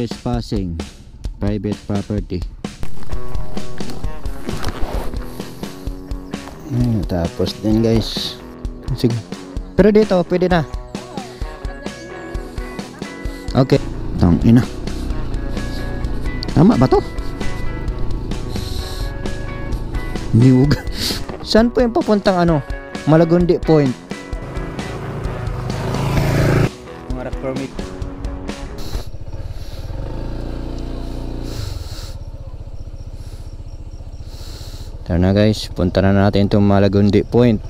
trespassing private property. Tapos din guys. Sige. Pero dito pwede na. Okay. Tangina. Tama ba to? Niyog. Saan po yung papuntang ano? Malagundi Point. Mga rock permit. Tara na guys, punta na natin itong Malagundi Point.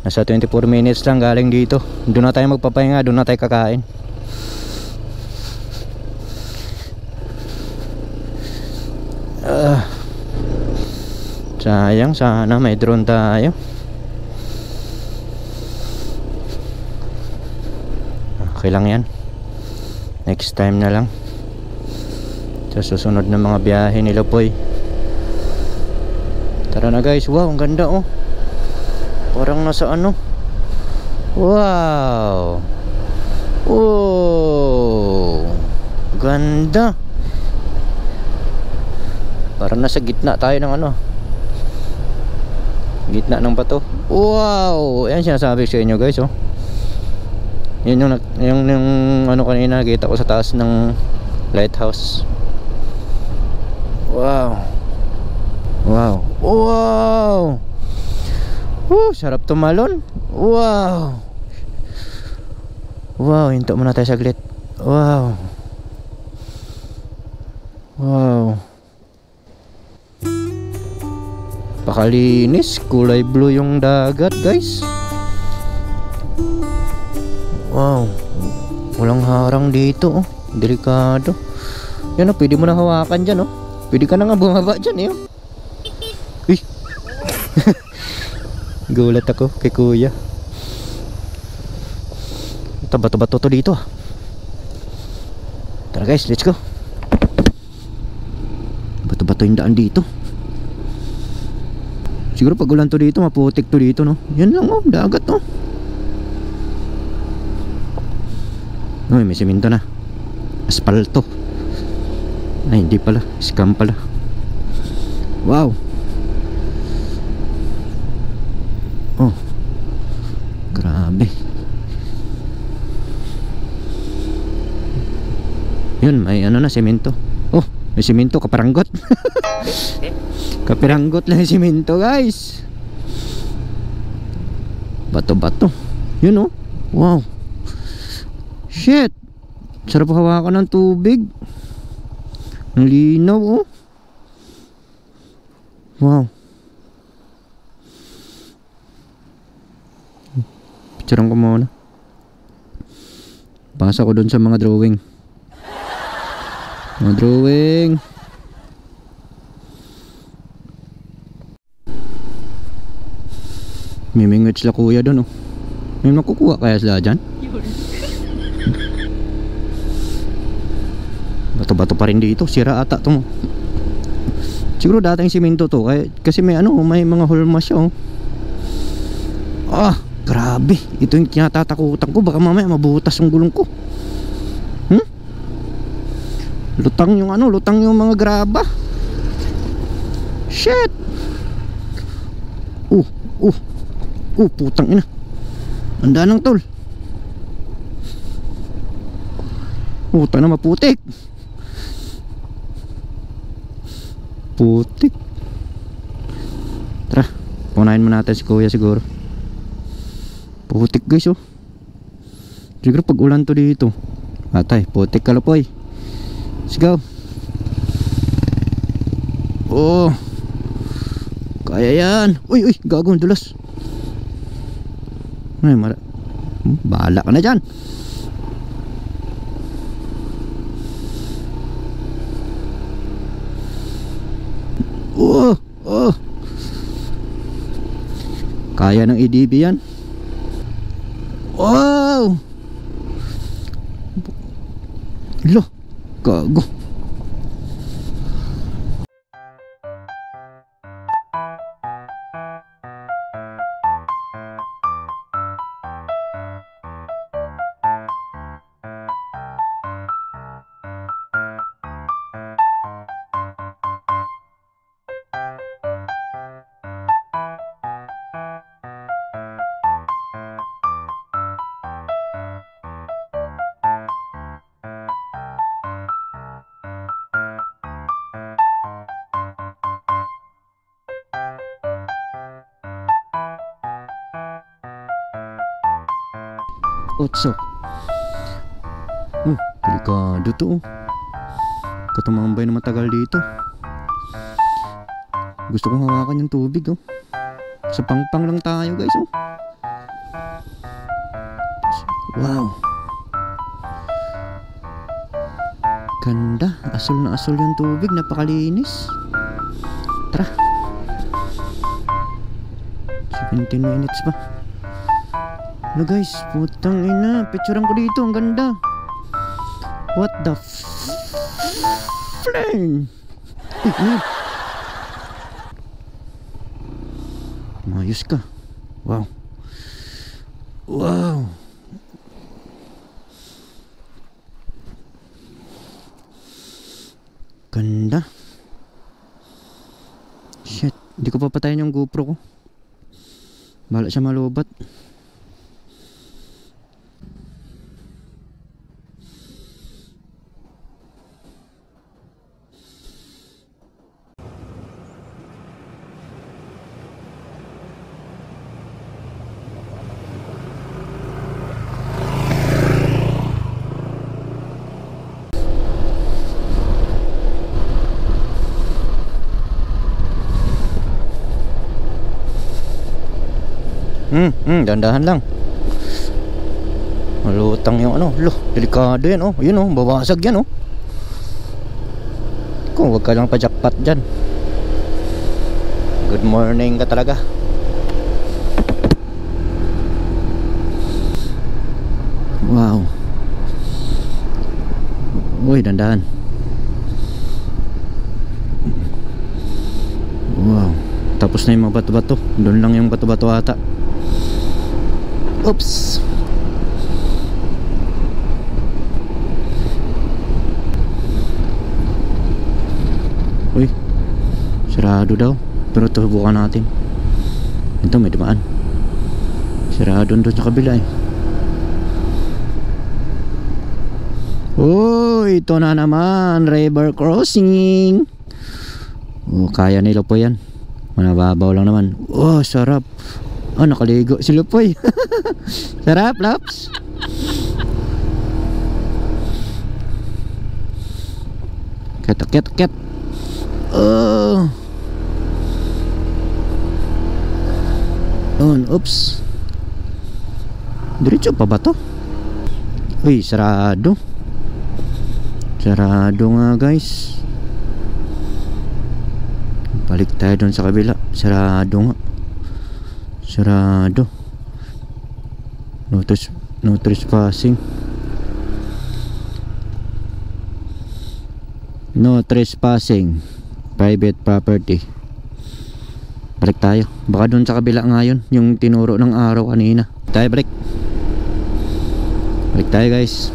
Nasa 24 minutes lang galing dito. Doon na tayo magpapahinga, doon na tayo kakain. Sayang, sana may drone tayo. Okay lang yan. Next time na lang. Sa susunod na mga biyahe ni Lopoy. Tara na guys, wow, ang ganda oh. Parang nasa ano. Wow. Oh, ganda. Parang nasa gitna tayo ng ano. Gitna ng bato. Wow, yan sinasabi sa inyo guys oh. Yan yung ano kanina kita ko sa taas ng lighthouse. Wow. Wow. Wow. Sarap tumalon. Wow. Wow, hinto muna tayo saglit. Wow. Wow. Pakalinis, kulay blue yung dagat, guys. Wow. Walang harang dito, oh. Delikado. Yan oh, pwede mo na hawakan dyan, oh. Pwede ka na nga bumaba dyan, eh. Uy. Gulat ako kay kuya. Ito, bato-bato to dito, ah. Tara guys, let's go. Bato-bato yung daan dito. Siguro pag ulan to dito, maputik to dito, no? Yan lang, oh, dagat, oh. Uy, may semento na. Aspalto. Ay, hindi pala, scam pala. Wow. Oh, grabe. Yun, may ano na, semento. Oh, may semento, kaparanggot. Kapiranggot lang yung semento, guys. Bato-bato. Yun, oh. Wow. Shit. Sarap hawakan ng tubig. Ang linaw, oh. Wow. Picturean ko muna. Basa ko dun sa mga drawing. Mga drawing. Mimingot sila kuya dun, oh. May makukuha kaya sila dyan? Bato-bato pa rin dito. Sira ata to mo. Siguro dating simento to. Kasi may ano, may mga hulma siya, oh. Ah, grabe. Ito yung kinatatakutan ko. Baka mamaya mabutas yung gulong ko. Lutang yung ano, lutang yung mga graba. Shit. Putang ina. Handa ng tol. Puta na, maputik. Putik. Tara, punahin mo natin si kuya siguro. Putik guys, oh. Siguro pag ulan to dito. Atay, putik ka Lopoy. Let's go. Oh, kaya yan. Uy, gagawin dulas. Ay, bahala ka na dyan. Oh. Kaya ng EDB yan. Wow. Lo, gago. Otso. Delikado to. Katumambay na matagal dito. Gusto kong hawakan yung tubig, oh. Sa pangpang lang tayo, guys, oh. Wow. Ganda. Asul na asul yung tubig. Napakalinis. Tara. 17 minutes pa. Ano guys, putang ina. Picturean ko dito. Ang ganda. What the flame? Mayos ka. Wow. Wow. Ganda. Shit. Hindi ko papatayin yung GoPro ko. Bahala siya malubat. Dandahan lang. Malutang yung ano. Loh, delikado yan, oh. Yun, oh, babasag yan, oh. Kung wag ka lang pa-jackpot dyan. Good morning ka talaga. Wow. Uy, dandahan. Wow. Tapos na yung mga bato-bato. Doon lang yung bato-bato ata. Oops. Uy, sarado daw. Pero tubukan natin. Ito may dumaan. Sarado doon sa kabila eh. Oh, ito na naman. River crossing. Oh, kaya nila po yan. Manababaw lang naman. Oh, sarap. Oh, nakaligo si Lupoy. Sarap, Laps. Ket. Oh. Oops. Diretso pa ba to? Uy, sarado. Sarado nga, guys. Balik tayo doon sa kabila. Sarado nga. Sarado. No trespassing. No trespassing. Private property. Balik tayo. Baka doon sa kabila nga yun, yung tinuro ng araw kanina. Tayo balik. Balik tayo, guys.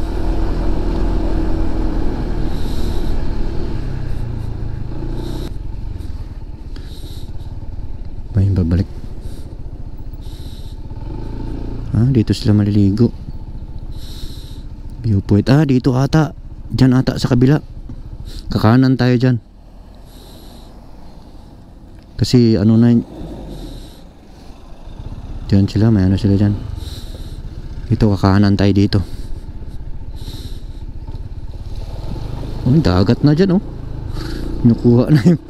Bayan babalik. Dito sila maliligo. Viewpoint. Dito ata. Diyan ata sa kabila. Kakanan tayo dyan. Kasi ano na. Diyan sila. May ano sila dyan. Dito kakanan tayo dito. Dagat na dyan, oh. Nakuha na yung.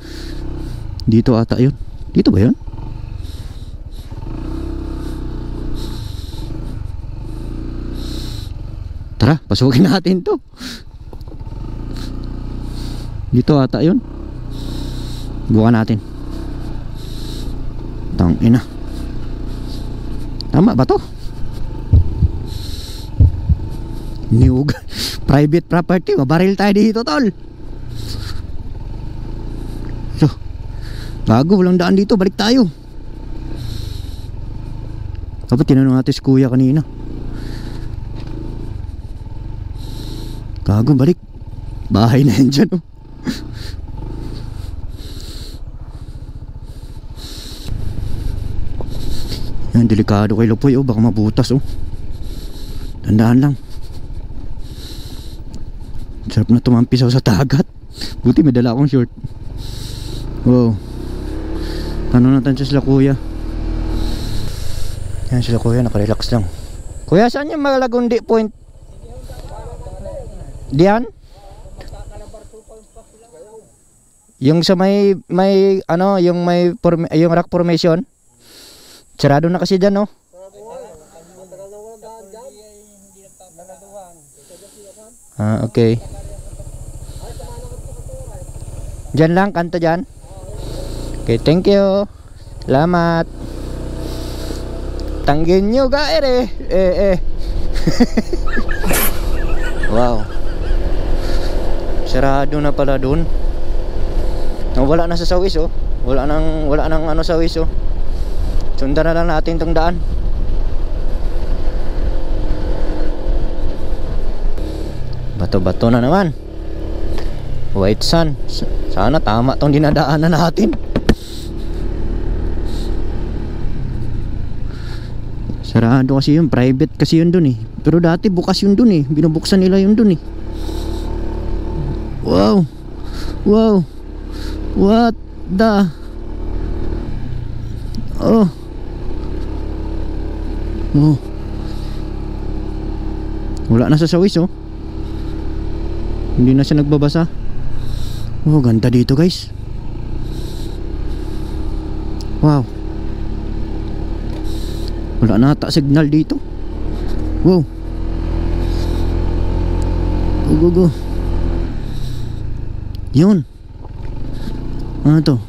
Dito ata yun. Dito ba yun? Tara, pasukin natin to. Dito ata yun. Bukan natin. Tangina. Tama ba to? Niuga. Private property. Mabaril tayo dito, tol. So, bago, walang daan dito. Balik tayo. Dapat tinanong natin si kuya kanina. Gago, balik. Bahay na yan dyan, oh. Yan, delikado kay Lupoy, oh. Baka mabutas, oh. Tandaan lang. Sarap na tumampisaw sa dagat. Buti may dala akong short. Wow. Tanong natin siya sila kuya. Yan sila kuya, nakarelax lang. Kuya, saan yung Malagundi Point? Diyan? Yung sa may ano, yung yung rock formation. Sarado na kasi diyan, no? Ah, okay. Diyan lang, kanta diyan. Okay, thank you. Salamat. Tanggin nyo ka Wow. Sarado na pala dun. Wala na sa sawis, oh. Wala nang ano sawis, oh. Sundan na lang natin tong daan. Bato-bato na naman. White sand. Sana tama tong dinadaanan natin. Sarado kasi yun, private kasi yun dun eh. Pero dati bukas yun dun eh. Binubuksan nila yun dun eh. Wow. Wow. What the? Oh. Oh. Wala na sa sawis, oh. Hindi na siya nagbabasa. Oh, ganda dito, guys. Wow. Wala na ata signal dito. Wow. Go, go, go. Yun. Ano to?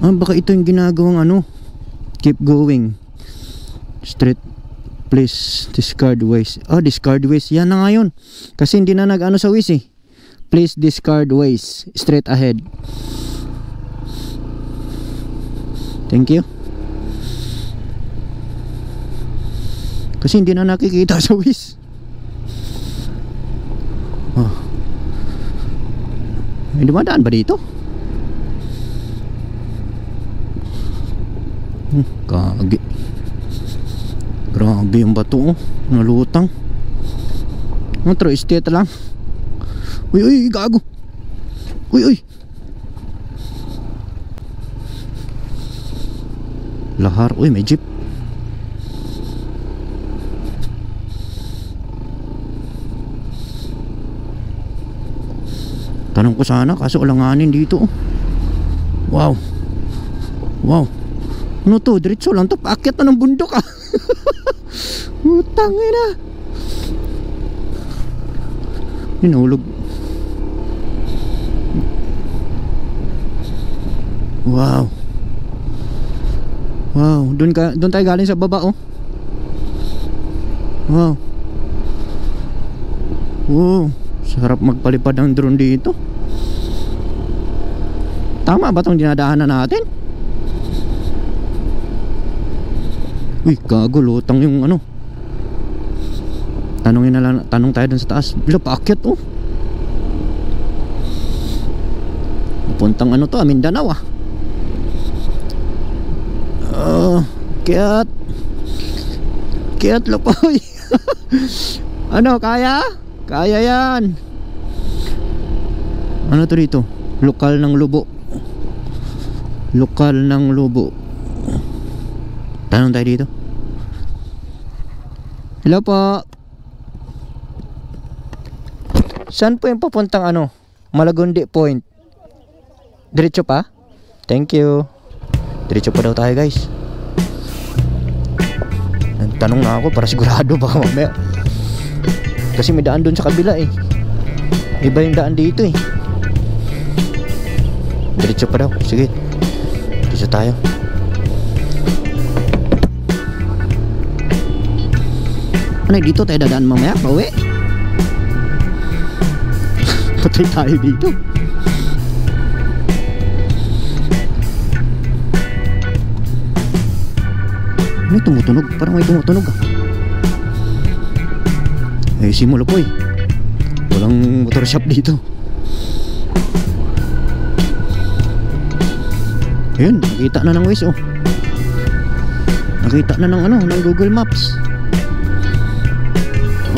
Ah, baka ito yung ginagawang ano. Keep going. Straight. Please discard waste. Oh, discard waste. Yan na nga yun. Kasi hindi na nag-ano sa waste eh. Please discard waste. Straight ahead. Thank you. Kasi hindi na nakikita sa waste. Oh. May dumadaan ba dito? Kagi. Grabe yung bato, oh. Nalutang. Matro, estate lang. Uy, uy, gago. Uy, uy. Lahar, uy, may jeep. Tanong ko sana, kaso ulanganin dito, oh. Wow. Wow. Ano to? Diretso lang to. Paakyat na ng bundok, ah. Utangin na. Hinulog. Wow. Wow. Doon tayo galing sa baba, oh. Wow. Wow. Sarap magpalipad ng drone dito. Tama ba itong dinadaanan natin? Uy, gago, lutang yung ano. Tanong tayo dun sa taas. Bila paakyat, oh. Pupuntang ano to, Mindanao, ah. Kiat lapoy. Ano, kaya? Kaya yan. Ano to dito? Lokal ng Lubo. Lokal ng Lubo. Tanong tayo dito. Hello po. Saan po yung papuntang ano? Malagundi Point. Diretso pa? Thank you. Diretso pa daw tayo, guys. Tanong na ako para sigurado baka mamaya. Kasi may daan dun sa kabila eh. Iba yung daan dito eh. Diretso pa daw. Sige. Diretso tayo. Ano, dito tayo dadaan mamaya, pauwi. Patay tayo dito. May tumutunog, parang may tumutunog, ah. Ay, simula po eh. Walang motor shop dito. Ayun, nakita na ng Waze, oh. Nakita na ng ano, ng Google Maps.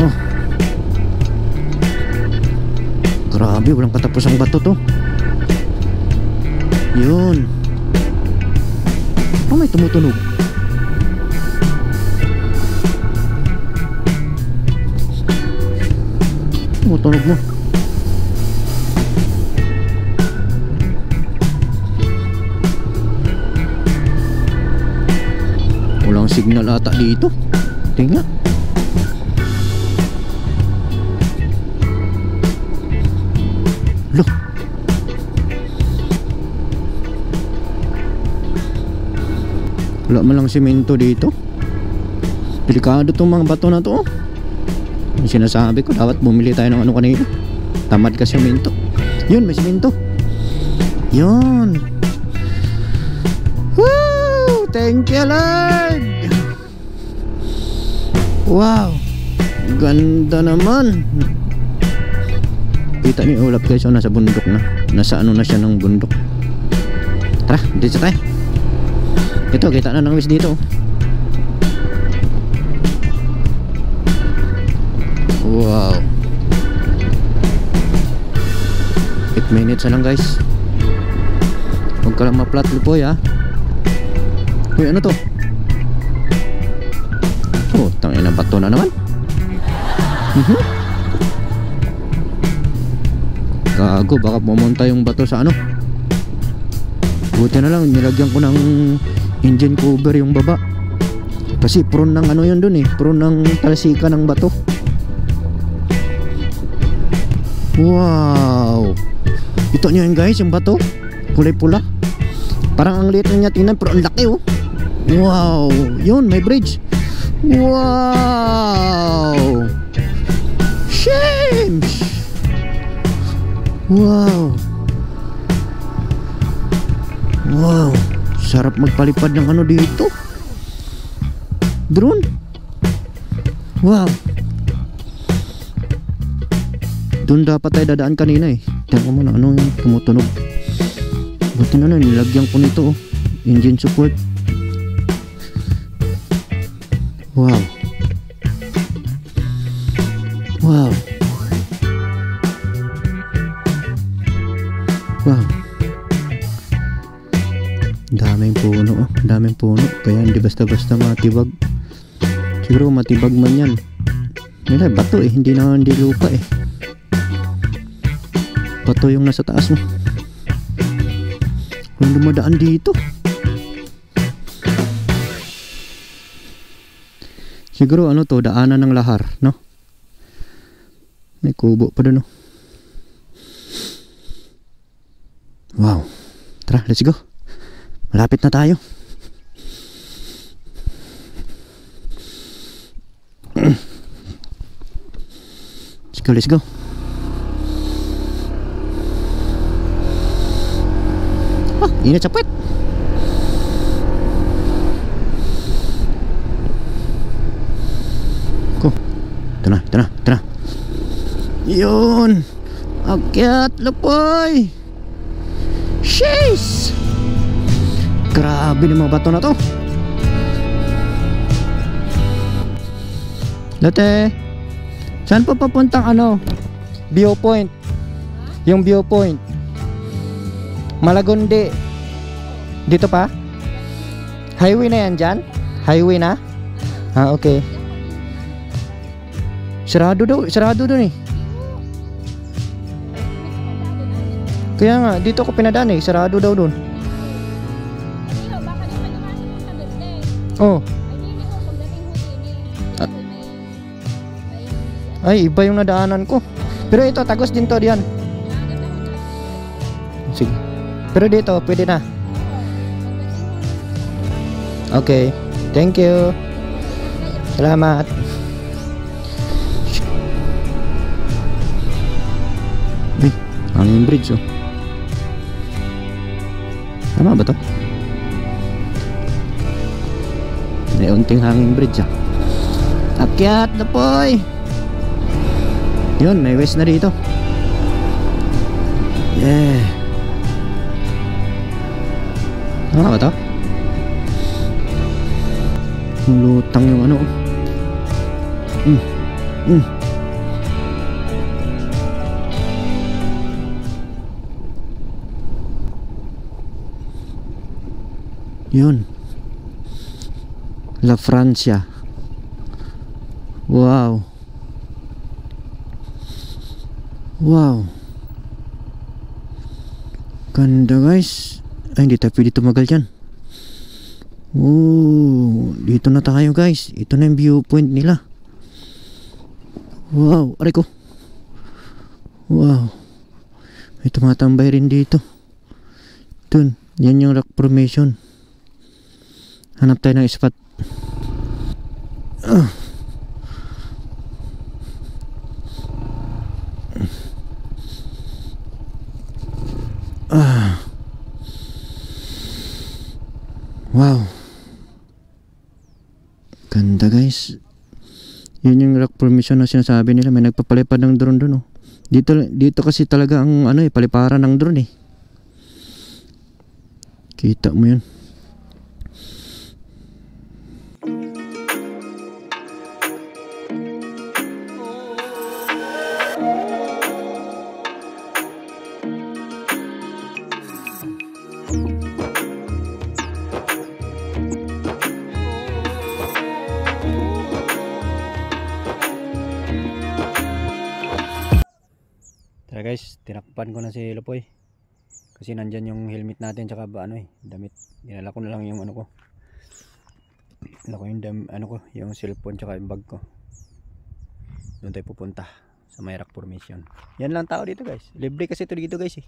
Oh. Grabe, walang katapusang bato to. Yun. Oh, may tumutunog. Tunog mo. Walang signal ata dito. Tingnan. Loh. Wala man lang simento dito. Delikado tong mga bato na to. Yung sinasabi ko, dapat bumili tayo ng ano kanina. Tamad ka simento. Yun, may simento. Yun. Woo! Thank you, Lord. Wow. Ganda naman. Kita ni ulap guys, oh, nasa bundok na. Nasa ano na siya ng bundok. Tara, dito tayo. Ito, kita na ng wis dito. Wow. 8 minutes na lang guys. Huwag ka lang ma-flat lipoy ha. Uy, ano to? Oh, tangina, bato na naman. Gago, baka pumunta yung bato sa ano. Buti na lang, nilagyan ko ng engine cover yung baba. Kasi prone ng ano yun dun eh. Prone ng talsika ng bato. Wow. Ito nyo yun guys, yung bato. Kulay pula. Parang ang liit na niya tingnan, pero ang laki oh. Wow. Yun, may bridge. Wow. Shames. Wow. Wow. Sarap magpalipad ng ano dito. Drone. Wow. Doon dapat tayo dadaan kanina eh. Tingnan ko muna ano yung tumutunog. Buti na na, nilagyan ko nito oh. Engine support. Wow. Wow. Wow. Daming puno oh. Daming puno. Kaya hindi basta-basta matibag. Siguro matibag man yan. Nila bato eh. Hindi lupa eh. Bato yung nasa taas mo. Kung dumadaan dito. Siguro ano to, daanan ng lahar, no? May kubo pa doon, no? Wow. Tara, let's go. Malapit na tayo. Let's go, let's go. Ah, init sa puwet. Ito na. Yun. Akyat, lapoy. Sheesh. Grabe ng mga bato na to. Dati, saan pa papuntang ano? Viewpoint. Yung viewpoint. Malagundi. Dito pa? Highway na yan dyan? Highway na? Ah, okay. Sarado doon eh. Kaya nga, dito ako pinadaan eh. Sarado daw doon. Oh. Ay, iba yung nadaanan ko. Pero ito, tagos din to diyan. Sige. Pero dito, pwede na. Okay. Thank you. Salamat. Hanging bridge oh. Tama ba to? May unting hanging bridge ah. Akyat na poy. Yun, may west na dito. Yeah. Tama ba to? Lutang yung ano. Yun. La Francia. Wow. Wow. Ganda guys. Ay, hindi tayo pwede tumagal dyan. Oh, dito na tayo guys. Ito na yung viewpoint nila. Wow, aray ko. Wow. May tumatambay rin dito. Dun, yan yung rock formation. Hanap tayo ng spot. Wow. Ganda guys. Yun yung rock formation na sinasabi nila. May nagpapalipad ng drone dun, oh. Dito kasi talaga ang ano eh, paliparan ng drone eh. Kita mo yun. Tara guys, tinakpan ko na si Lupoy. Kasi nandyan yung helmet natin tsaka ba ano eh, damit. Dinala ko na lang yung ano ko. Dinala ko yung yung cellphone tsaka yung bag ko. Doon tayo pupunta sa may rock formation. Yan lang tao dito guys. Libre kasi ito dito guys eh.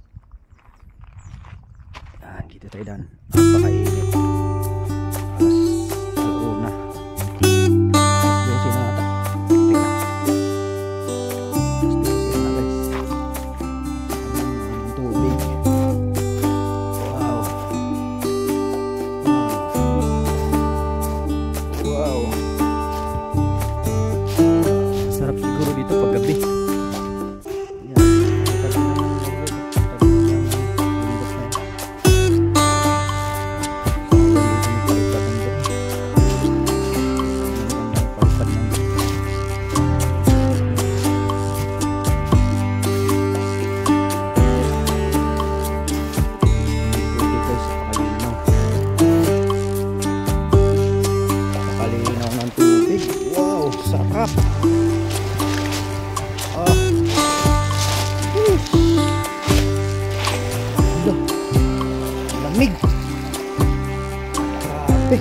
Yan, dito tayo dan. Napakainit. Alauna. Alas 12 na ata. Tingnan. Lamig. Grabe.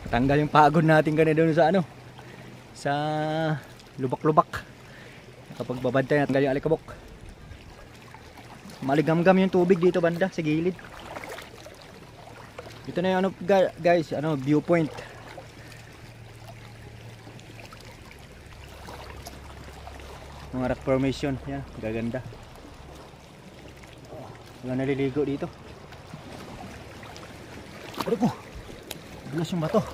Tanggal yung pagod natin kanina doon sa ano, sa lubak-lubak. Kapag babantay natin yung alikabok. Maligamgam yung tubig dito banda sa gilid. Ito na yung ano guys, ano, viewpoint. Mga rock formation, yan, gaganda. Wala naliligo dito. Ano po? Bulas yung bato.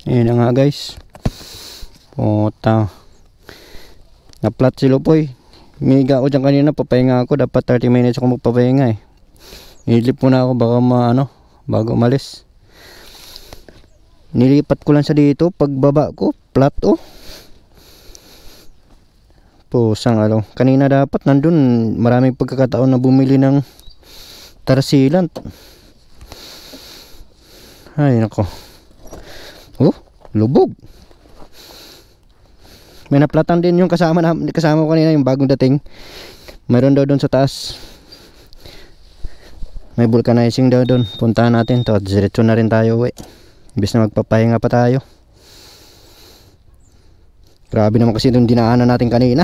Ayan na nga guys. Puta. Na-flat si Lupoy. Miga ako dyan kanina, papahinga ako. Dapat 30 minutes ako magpapahinga eh. Nilip muna ako baka bago umalis. Nilipat ko lang sa dito. Pagbaba ko, flat oh. Pusang alo. Kanina dapat nandun maraming pagkakataon na bumili ng tarsilant. Ay nako. Oh, lubog. May naplatan din yung kasama ko kanina, yung bagong dating. Mayroon daw doon sa taas. May vulcanizing daw doon. Puntahan natin to. Diretso na rin tayo uwi. Imbis na magpapahinga pa tayo. Grabe naman kasi itong dinaanan natin kanina.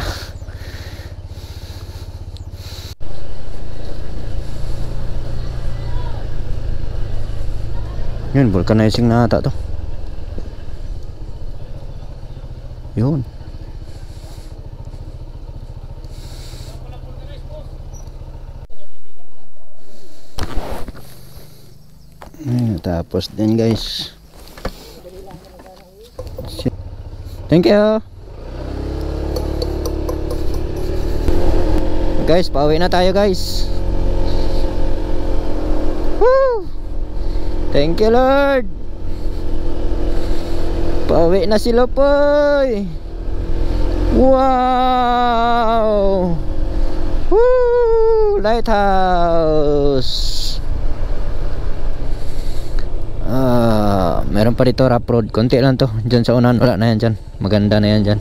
Yun, vulcanizing na ata to. Yun. Tapos din guys. Thank you. Guys, pauwi na tayo guys. Woo! Thank you Lord. Pauwi na sila po. Wow! Woo! Lighthouse. Meron pa dito rough road. Konti lang to. Diyan sa unahan wala na yan dyan. Maganda na yan dyan.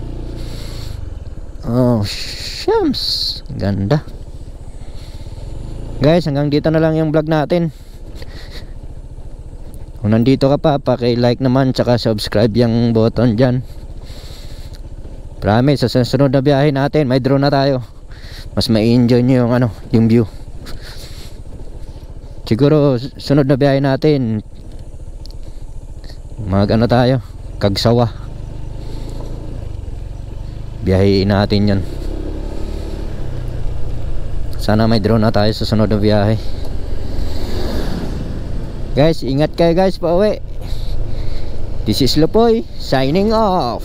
Oh, shams. Ganda. Guys, hanggang dito na lang yung vlog natin. Kung nandito ka pa, paki-like naman tsaka subscribe yung button dyan. Promise, sa susunod na biyahe natin, may drone na tayo. Mas ma-enjoy nyo yung yung view. Siguro, sunod na biyahe natin, tayo, Kagsawa. Biyahein natin yan. Sana may drone na tayo sa sunod na biyahe. Guys, ingat kayo guys pauwi. This is Lupoy signing off.